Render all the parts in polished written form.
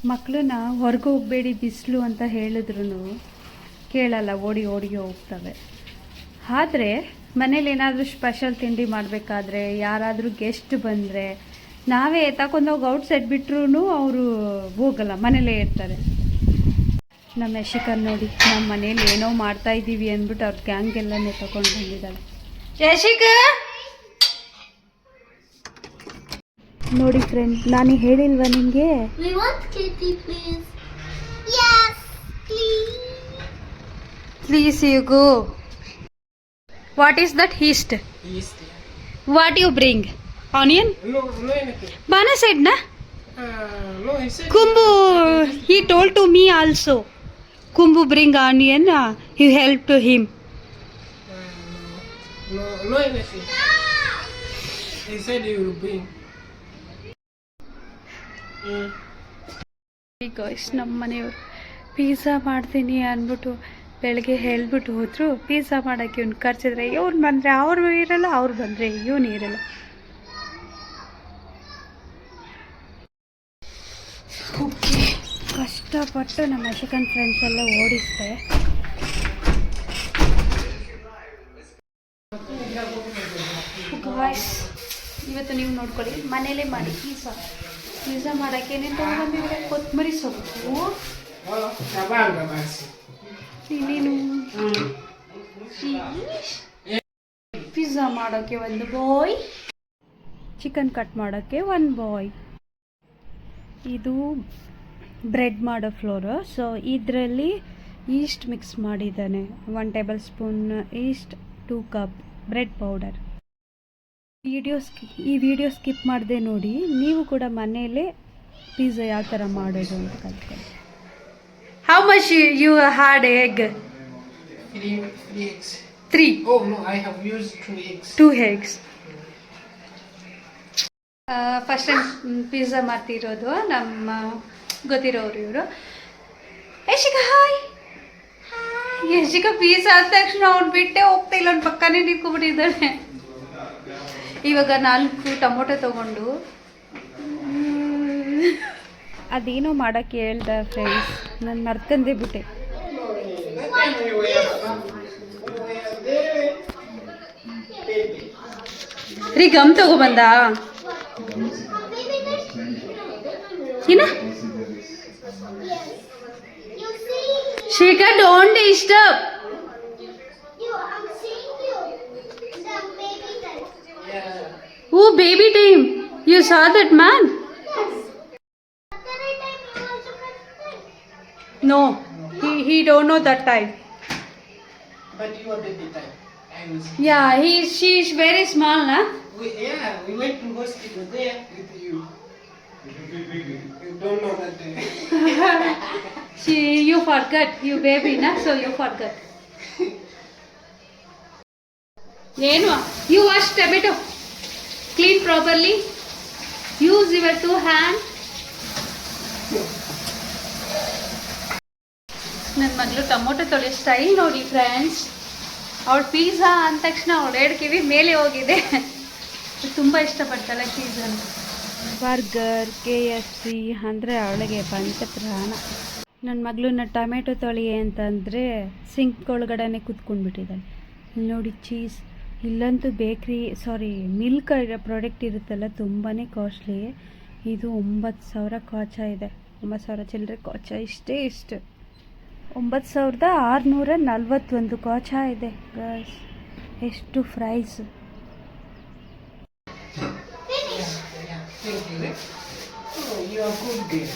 ಮಕ್ಕಳನ್ನ ಹೊರಗೆ ಹೋಗಬೇಡಿ ಬಿಸಿಲು ಅಂತ ಹೇಳಿದ್ರು ಕೇಳಲ್ಲ, ಓಡಿ ಓಡಿ ಹೋಗ್ತವೆ. ಆದರೆ ಮನೇಲಿ ಏನಾದರೂ ಸ್ಪೆಷಲ್ ತಿಂಡಿ ಮಾಡಬೇಕಾದ್ರೆ, ಯಾರಾದರೂ ಗೆಸ್ಟ್ ಬಂದರೆ ನಾವೇ ತಗೊಂಡೋಗಿ ಔಟ್ ಸೈಡ್ ಬಿಟ್ರೂ ಅವರು ಹೋಗಲ್ಲ, ಮನೇಲೇ ಇರ್ತಾರೆ. ನಮ್ಮ ಯಶಿಕನ್ ನೋಡಿ, ನಮ್ಮ ಮನೇಲಿ ಏನೋ ಮಾಡ್ತಾ ಇದ್ದೀವಿ ಅಂದ್ಬಿಟ್ಟು ಅವ್ರ ಗ್ಯಾಂಗೆಲ್ಲನೇ ತಗೊಂಡು ಬಂದಿದ್ದಾಳೆ. ಯಶಿಕ ನೋಡಿ ಫ್ರೆಂಡ್, ನಾನು ಹೇಳಿಲ್ವಾ ನಿಮಗೆ? Please you go. What is that yeast? Yeast. What you bring? Onion? No anything. Bana said na? No, he said. Kumbu, he told to me also. Kumbu bring onion. You help to him. No anything. He said he will bring. Guys, ನಮ್ಮ ಮನೆಯವರು pizza ಮಾಡ್ತೀನಿ ಅಂದ್ಬಿಟ್ಟು ಬೆಳಗ್ಗೆ ಹೇಳ್ಬಿಟ್ಟು ಹೋದ್ರು. Pizza ಮಾಡೋಕ್ಕೆ ಇವ್ನು ಖರ್ಚಿದ್ರೆ ಇವ್ನು ಬಂದರೆ ಅವ್ರು ಇರಲ್ಲ, ಅವ್ರು ಬಂದರೆ ಇವನು ಇರಲ್ಲ. ಓಕೆ, ಕಷ್ಟಪಟ್ಟು ನಮ್ಮ ಯಶಕನ್ ಫ್ರೆಂಡ್ಸ್ ಎಲ್ಲ ಓಡಿಸ್ದೆ. ಗಾಯ್ಸ್, ಇವತ್ತು ನೀವು ನೋಡ್ಕೊಳ್ಳಿ, ಮನೇಲೇ ಮಾಡಿ ಪಿಜ್ಜಾ ಮಾಡೋಕ್ಕೆ ಏನೇನು ತೊಗೊಂಡ್ಬಂದಿದ್ರೆ ಕೊತ್ತಂಬರಿ ಸೊಪ್ಪು, ಇನ್ನೇನು ಪಿಜ್ಜಾ ಮಾಡೋಕ್ಕೆ ಒಂದು ಬಾಯ್, ಚಿಕನ್ ಕಟ್ ಮಾಡೋಕ್ಕೆ ಒಂದು ಬಾಯ್, ಇದು ಬ್ರೆಡ್ ಮಾಡೋ ಫ್ಲೋರು. ಸೊ ಇದರಲ್ಲಿ ಈಸ್ಟ್ ಮಿಕ್ಸ್ ಮಾಡಿದ್ದಾನೆ, 1 table spoon East, 2 cup bread powder. ಈ ವಿಡಿಯೋ ಸ್ಕಿಪ್ ಮಾಡದೆ ನೋಡಿ, ನೀವು ಕೂಡ ಮನೆಯಲ್ಲೇ ಪಿಜ್ಜಾ ಯಾವ ಥರ ಮಾಡೋದು ಅಂತ ಕಲ್ತ್ಕೊಳ್ಳಿ. How much you had egg? 3 eggs. 3. Oh no, I have used 2 eggs. 2 eggs. First time pizza ಮಾಡ್ತಿರೋದು ನಮ್ಮ ಗೊತ್ತಿರೋರು ಇವರು. ಯಶಿಕ ಹಾಯ್. ಯಶಿಕ ಪಿಜ್ಜಾ ಆದ ತಕ್ಷಣ ಅವ್ನು ಬಿಟ್ಟೆ ಹೋಗ್ತಾ ಇಲ್ಲ, ಅವ್ನ ಪಕ್ಕನೇ ನಿಂತ್ಕೊಬಿಟ್ಟಿದ್ದಾನೆ. ಇವಾಗ 4 ಟೊಮೊಟೊ ತೊಗೊಂಡು ಅದೇನೋ ಮಾಡೋಕ್ಕೆ ಹೇಳ್ದ ಫ್ರೆಂಡ್ಸ್, ನಾನು ಮರ್ತಂದೇ ಬಿಟ್ಟೆ. ರೀ ಗಮ್ ತಗೊಬಂದ ಏನ? Shikhar don't disturb. Oh, baby time. You saw that man? No, he don't know that time. But you are baby time. Yeah, she's very small, nah? We went to hospital there with you. You don't know that day. You forgot. You baby, nah? So you forgot. You wash tomato. Clean properly. Use your 2 hands. ನನ್ನ ಮಗಳು tomato ತೊಳೆ style ನೋಡಿ friends. ಅವಳು pizza ಅಂದ ತಕ್ಷಣ ಅವಳು 2 ಕಿವಿ ಮೇಲೆ ಹೋಗಿದೆ. ತುಂಬ ಇಷ್ಟಪಡ್ತಾಳೆ ಪಿಜ್ಜಾನ. ಬರ್ಗರ್, KFC ಅಂದರೆ ಅವಳಿಗೆ ಪಂಚಪ್ರಾಣ. ನನ್ನ ಮಗಳನ್ನ ಟೊಮೆಟೊ ತೊಳಿ ಅಂತಂದರೆ ಸಿಂಕ್ ಒಳಗಡೆ ಕೂತ್ಕೊಂಡ್ಬಿಟ್ಟಿದ್ದಾಳೆ. ನೋಡಿ ಚೀಸ್, ಇಲ್ಲಂತೂ ಮಿಲ್ಕ್ ಪ್ರಾಡಕ್ಟ್ ಇರುತ್ತಲ್ಲ, ತುಂಬಾ ಕಾಸ್ಟ್ಲಿ. ಇದು 9,000 ಕಾಚಾ ಇದೆ, 9,000 ಚಿಲ್ಲರೆ ಕಾಚಾ, ಇಷ್ಟು 9,641 ಕಾಚಾ ಇದೆ ಗೈಸ್. ಎಷ್ಟು price. You are good girl.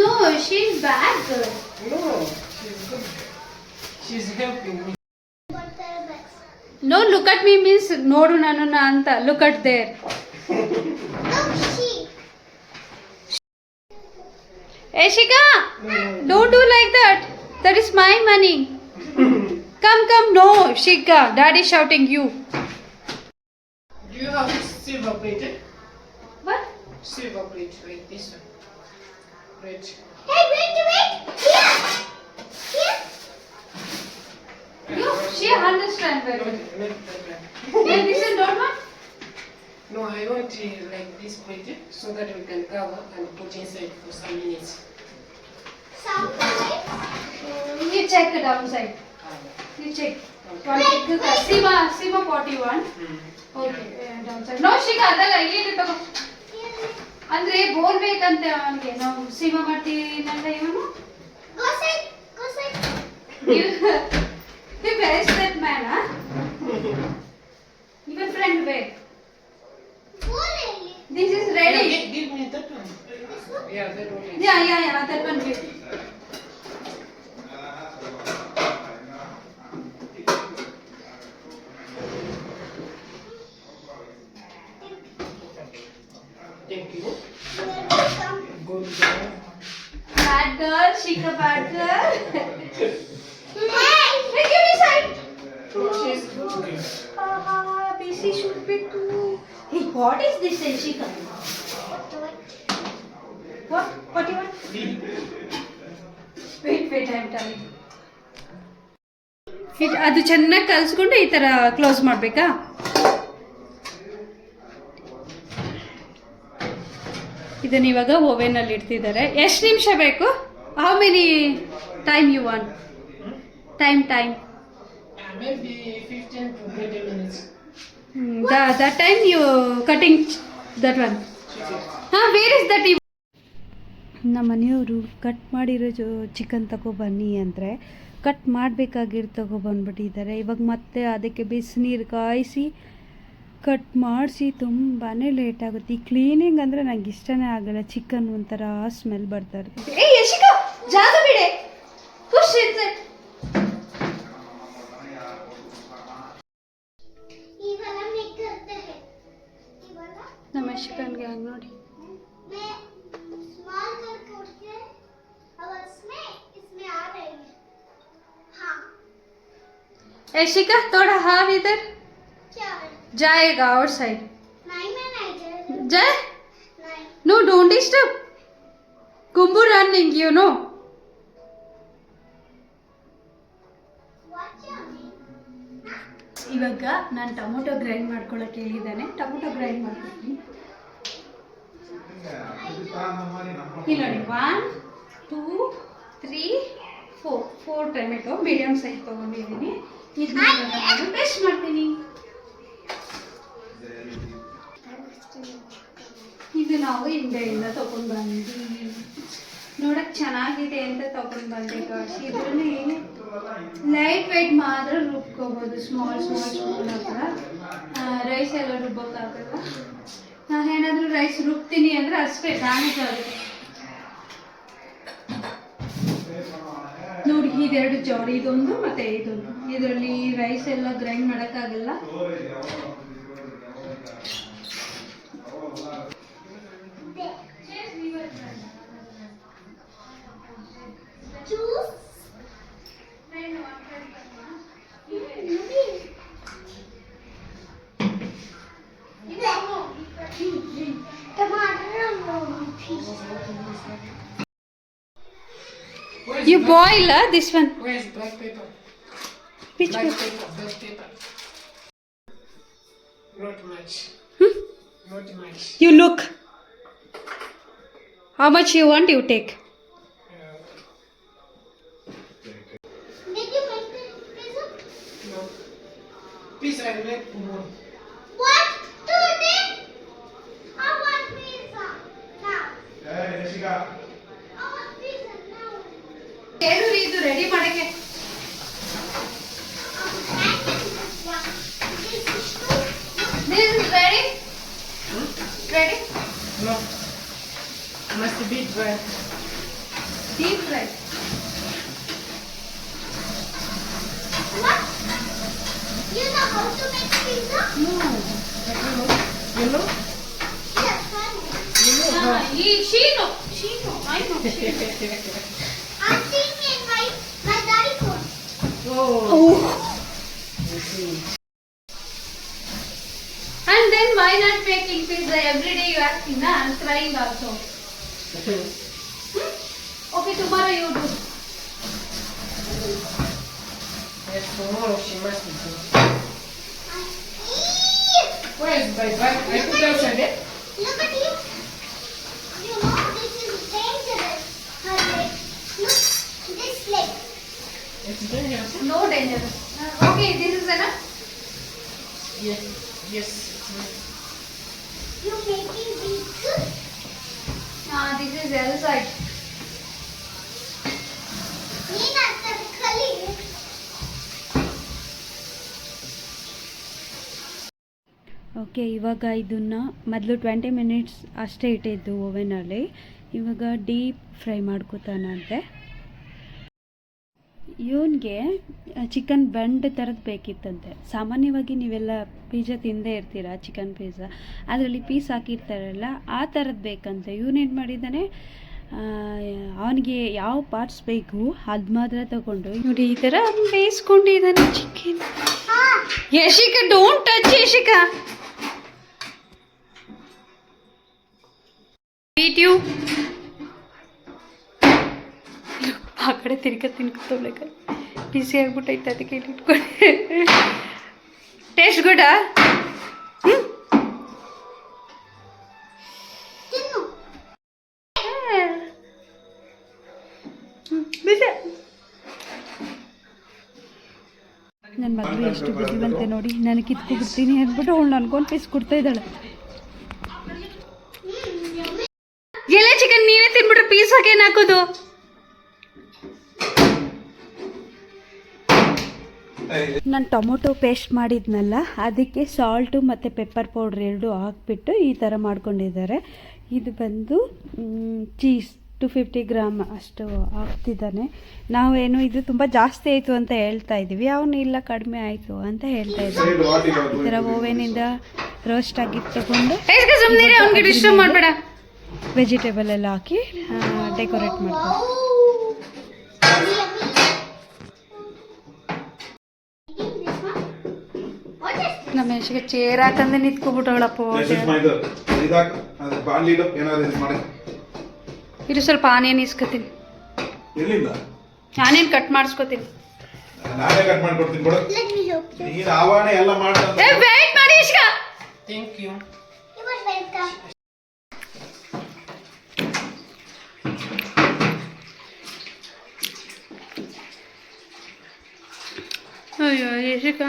No, she's bad girl. No, she's good. She's helping me. No, look at me means nodu nanana anta. Look at there. Eshika, don't do like that. That is my money. Come. No, Shika. Daddy shouting you. Do you have silver plate? What? Silver plate like this one. Right. Hey, wait. Here. You, she understand very well. Not that one. Yeah, this is not one. No, I want like this plate so that we can cover and put inside for some minutes. Some minutes. You check it outside. You check. One egg. Sima pot you want? Okay. Downside. No, Shika, ಅದಲ್ಲ ಇಲ್ಲಿ ತಗೋ. ಅಂದ್ರೆ ಬೋಲ್ ಬೇಕಂತೆ ಅವನಿಗೆ. ನಾವು ಸೀಮಾ ಮಾಡ್ತೀನಲ್ಲ ಇವನು. Go side. Go side. He bears that man, huh? Even friend wait. Go lady. This is ready. Give me that one. Yeah, that one. Yeah. That one wait. Thank you. You're welcome. Good job. Bad girl, Shika bad girl. Hey. Hey, give me side. She's good. Busy should be too. Hey, what is this, Shika? What? What do you want? Wait, I'm telling. ಅದು ಚೆನ್ನಾಗಿ ಕಲಿಸ್ಕೊಂಡು ಈ ಥರ close ಮಾಡಬೇಕಾ? ಇದನ್ನ ಇವಾಗ ಓವೆನಲ್ಲಿ ಇಡ್ತಿದ್ದಾರೆ. ಎಷ್ಟು ನಿಮಿಷ ಬೇಕು? How many time you want? Time Maybe 15 to 20 minutes. that time you cutting that one. Where is that? ನಮ್ಮ ಮನೆಯವರು ಕಟ್ ಮಾಡಿರೋ ಚಿಕನ್ ತಗೊಬನ್ನಿ ಅಂದರೆ ಕಟ್ ಮಾಡಬೇಕಾಗಿರೋ ತಗೊಬಂದ್ಬಿಟ್ಟಿದ್ದಾರೆ. ಇವಾಗ ಮತ್ತೆ ಅದಕ್ಕೆ ಬಿಸಿನೀರು ಕಾಯಿಸಿ ಕಟ್ ಮಾಡಿಸಿ ತುಂಬಾ ಲೇಟ್ ಆಗುತ್ತೆ. ಈ ಕ್ಲೀನಿಂಗ್ ಅಂದರೆ ನಂಗೆ ಇಷ್ಟನೇ ಆಗಲ್ಲ. ಚಿಕನ್ ಒಂಥರ ಸ್ಮೆಲ್ ಬರ್ತಾ ಇರುತ್ತೆ. ಏ ಯಶಿಕಾ ಜಾಗ ಬಿಡೆ. Push it. ನಮ್ಮ ಯಶಿಕನ್ಗೆ ಹಂಗೆ ನೋಡಿ. यशिका थोड़ा हाथ इधर जाएगा और साइड जाए. No, don't disturb. Kumbu running, you know. ಇವಾಗ ನಾನು ಟೊಮೊಟೊ ಗ್ರೈಂಡ್ ಮಾಡ್ಕೊಳ್ಳೋಕೆ ಹೇಳಿದ್ದಾನೆ. ಟೊಮೊಟೊ ಗ್ರೈಂಡ್ ಮಾಡ್ಕೊಡ್ತೀನಿ. ಇಲ್ಲಿ ನೋಡಿ 1 2 3 4 ಟೊಮೆಟೊ ಮೀಡಿಯಮ್ ಸೈಜ್ ತೊಗೊಂಡಿದ್ದೀನಿ. ಇದನ್ನ ಪೇಸ್ಟ್ ಮಾಡ್ತೀನಿ. ಇದು ನಾವು ಹಿಂದೆಯಿಂದ ತೊಗೊಂಡು ಬಂದು ನೋಡಕ್ಕೆ ಚೆನ್ನಾಗಿದೆ ಅಂತ ತೊಗೊಂಡು ಬಂದೆ ಕಾಶಿ. ಇದ್ರಲ್ಲಿ ಲೈಟ್ ವೆಯ್ಟ್ ಮಾತ್ರ ರುಬ್ಕೋಬೋದು. ಸ್ಮಾಲ್ ಸ್ಪೂನ್ ಹತ್ರ ರೈಸ್ ಎಲ್ಲ ರುಬ್ಬೋಕ್ಕಾಗಲ್ಲ. ನಾನೇನಾದರೂ ರೈಸ್ ರುಬ್ತೀನಿ ಅಂದರೆ ಅಷ್ಟೇ ಡ್ಯಾಮೇಜ್ ಆಗುತ್ತೆ. ನೋಡಿ ಇದೆರಡು ಜಾಡಿ, ಇದೊಂದು ಮತ್ತೆ ಇದೊಂದು. ಇದರಲ್ಲಿ ರೈಸ್ ಎಲ್ಲ ಗ್ರೈಂಡ್ ಮಾಡೋಕ್ಕಾಗಲ್ಲ. You boil this one. Where's black pepper? Which Black pepper? pepper. Not much. Not much. You look. How much you want, you take. Did you make the pizza? No. Please, I make more. What? Today? I want pizza now. I want pizza now. ಏನು ಇದು ready ಮಾಡಕ್ಕೆ? This is ready? Ready? No. Must be dry. Deep fry. What? You know how to make pizza? No. You know? Yes, I know. You know how? She know. I know. I'm seeing in my daddy phone. Oh. You see. And then why not making pizza every day? You asking, na? I'm trying also. Okay, tomorrow you do. Yes, tomorrow she must do. Where is my bag? I put outside there. Look at you. You know this is dangerous. Her leg. Look, this leg. It's dangerous. No dangerous. Okay, this is enough. Yes. Yes. You making big? This is L side. ನೀನ್ ಅರ್ಥ ಕಲಿ. Okay, ಇವಾಗ ಇದನ್ನು ಮೊದಲು 20 minutes ಅಷ್ಟೇ ಇಟ್ಟಿದ್ದು ಓವೆನಲ್ಲಿ. ಇವಾಗ deep fry ಮಾಡ್ಕೋತಾನಂತೆ. ಇವನಿಗೆ ಚಿಕನ್ ಬೆಂಡ್ ಥರದ್ದು ಬೇಕಿತ್ತಂತೆ. ಸಾಮಾನ್ಯವಾಗಿ ನೀವೆಲ್ಲ ಪಿಜ್ಜಾ ತಿಂದೇ ಇರ್ತೀರ, ಚಿಕನ್ ಪಿಜ್ಜಾ, ಅದರಲ್ಲಿ ಪೀಸ್ ಹಾಕಿರ್ತಾರಲ್ಲ ಆ ಥರದ್ದು ಬೇಕಂತೆ. ಇವನೇನು ಮಾಡಿದ್ದಾನೆ, ಅವನಿಗೆ ಯಾವ ಪಾರ್ಟ್ಸ್ ಬೇಕು ಅದು ಮಾತ್ರ ತಗೊಂಡು ನೋಡಿ ಈ ಥರ ಬೇಯಿಸ್ಕೊಂಡಿದ್ದಾನೆ chicken. Yashika, don't touch Yashika. You ಆ ಕಡೆ ತಿನ್ಕೊತೋಗ್ಲೇಕ ಬಿಸಿ ಆಗ್ಬಿಟ್ಟೈತೆ, ಅದಕ್ಕೆ ಇಲ್ಲಿ ಇಟ್ಕೊಂಡು. ಟೇಸ್ಟ್ ಗುಡಾ? ನನ್ನ ಮಗಳು ಎಷ್ಟು ಬುದ್ಧಿವಂತೆ ನೋಡಿ, ನಾನು ಕಿತ್ಕೊಬಿಡ್ತೀನಿ ಅಂದ್ಬಿಟ್ಟು ಅವಳು ನನ್ಗೊಂದು ಪೀಸ್ ಕೊಡ್ತಾ ಇದ್ದಾಳೆ. ಎಲ್ಲ ಚಿಕನ್ ನೀವೇ ತಿನ್ಬಿಟ್ರೆ ಪೀಸ್ ಹಾಕಿ ಏನು ಹಾಕೋದು? ನಾನು ಟೊಮೊಟೊ ಪೇಸ್ಟ್ ಮಾಡಿದ್ನಲ್ಲ, ಅದಕ್ಕೆ ಸಾಲ್ಟು ಮತ್ತು ಪೆಪ್ಪರ್ ಪೌಡ್ರ್ ಎರಡು ಹಾಕ್ಬಿಟ್ಟು ಈ ಥರ ಮಾಡ್ಕೊಂಡಿದ್ದಾರೆ. ಇದು ಬಂದು ಚೀಸ್ 250 ಗ್ರಾಮ್ ಅಷ್ಟು ಹಾಕ್ತಿದ್ದಾನೆ. ನಾವೇನು ಇದು ತುಂಬ ಜಾಸ್ತಿ ಆಯಿತು ಅಂತ ಹೇಳ್ತಾ ಇದ್ದೀವಿ, ಅವನು ಇಲ್ಲ ಕಡಿಮೆ ಆಯಿತು ಅಂತ ಹೇಳ್ತಾ ಇದ್ದೀವಿ. ಈ ಥರ ಓವೆನಿಂದ ರೋಸ್ಟ್ ಆಗಿದ್ದು ತಗೊಂಡು ಅವ್ನಿಗೆ ಡಿಸ್ಟರ್ಬ್ ಮಾಡಬೇಡ, ವೆಜಿಟೇಬಲ್ ಎಲ್ಲ ಹಾಕಿ ಡೆಕೋರೇಟ್ ಮಾಡ್ತಾರೆ. ನಮ್ಮ ಯಶಿಗೆ ಚೇರ್ ಹಾಕಂದ್ರೆ ನಿಂತ್ಕೊಬಿಟ್ಟವಳಪ್ಪ. ಇದು ಸ್ವಲ್ಪ ಆನಿಯನ್ ಇಸ್ಕೊತೀನಿ, ಆನಿಯನ್ ಕಟ್ ಮಾಡಿಸ್ಕೊತೀನಿ. Let me help you. Wait ಮಾಡಿ Yashika. Thank you. You must welcome. ಅಯ್ಯೋ ಯಶಿಕ,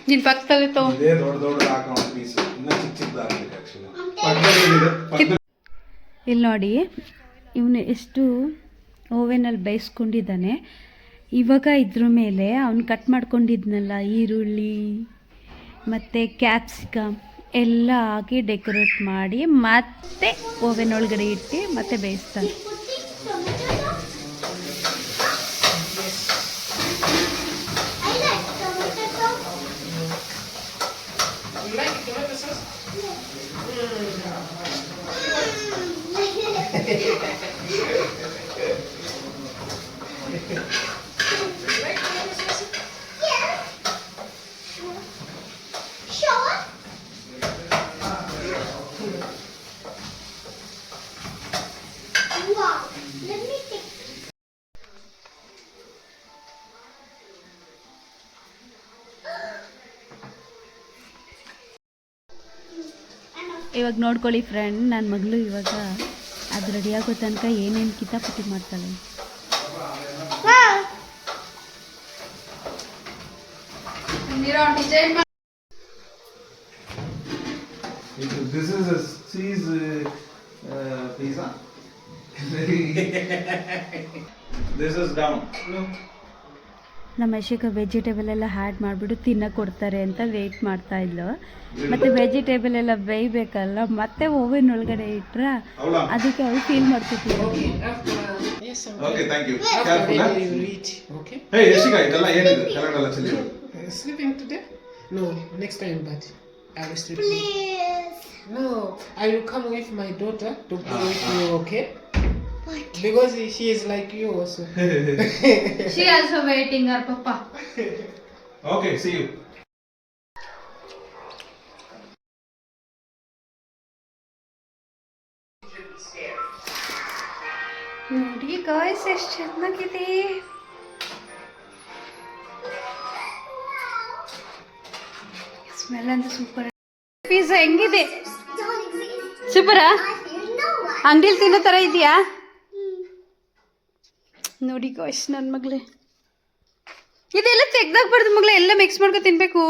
ನಿನ್ ಪಕ್ಕದಲ್ಲಿ ತಗೋ. ಇಲ್ಲಿ ನೋಡಿ ಇವನು ಎಷ್ಟು ಓವೆನಲ್ಲಿ ಬೇಯಿಸ್ಕೊಂಡಿದ್ದಾನೆ. ಇವಾಗ ಇದ್ರ ಮೇಲೆ ಅವನು ಕಟ್ ಮಾಡ್ಕೊಂಡಿದ್ನಲ್ಲ ಈರುಳ್ಳಿ ಮತ್ತು ಕ್ಯಾಪ್ಸಿಕಮ್ ಎಲ್ಲ ಹಾಕಿ ಡೆಕೋರೇಟ್ ಮಾಡಿ ಮತ್ತೆ ಓವೆನ್ ಒಳಗಡೆ ಇಟ್ಟು ಮತ್ತೆ ಬೇಯಿಸ್ತಾನೆ. I like tomato sauce. You like tomato sauce? Yeah. Sure. Wow. Let me take. ಇವಾಗ ನೋಡ್ಕೊಳ್ಳಿ ಫ್ರೆಂಡ್, ನನ್ನ ಮಗಳು ಇವಾಗ ಅದು ರೆಡಿ ಆಗೋ ತನಕ ಏನೇನು ಕಿತಾಪತಿ ಮಾಡ್ತಾಳೆ. This is a cheese pizza. This is down. No. ನಮ್ಮ ಯಶಿಕ ವೆಜಿಟೇಬಲ್ ಎಲ್ಲ ಹ್ಯಾಡ್ ಮಾಡಿಬಿಟ್ಟು ತಿನ್ನಕ್ಕೆ ಕೊಡ್ತಾರೆ ಅಂತ ವೆಯ್ಟ್ ಮಾಡ್ತಾ ಇದ್ಲು. ಮತ್ತು ವೆಜಿಟೇಬಲ್ ಎಲ್ಲ ಬೇಯಬೇಕಲ್ಲ, ಮತ್ತೆ ಓವೆನ್ ಒಳಗಡೆ ಇಟ್ರ ಅದಕ್ಕೆ ಅವಳು feel ಮಾಡ್ತಿದ್ಲು. Okay. After. Yes. Okay, thank you. After Careful, huh? you eat. Okay. Hey, Yashika, ಇದೆಲ್ಲ ಏನಿದೆ ಕನ್ನಡ ಚೆಲ್ಲಿ. Sleeping today? No. Next time, but I will sleep. Please. No. I will come with my daughter to play with you. Okay. Because she is like you also. She also waiting her papa. Okay, see you. ನೋಡಿ guys ಎಷ್ಟು ಚೆನ್ನಾಗಿದೆ. Smell ಅಂತೂ super. Pizza ಹೆಂಗಿದೆ? ಸೂಪರಾ? ಅಂಗಡಿಲಿ ತಿನ್ನೋ ಥರ ಇದೆಯಾ? ನೋಡಿ ಗಾಯ್ಸ್ ನನ್ನ ಮಗಳೇ, ಇದೆಲ್ಲ ತೆಗ್ದಾಕ್ಬಾರ್ದು ಮಗಳೇ, ಎಲ್ಲ ಮಿಕ್ಸ್ ಮಾಡ್ಕೊ ತಿನ್ಬೇಕು.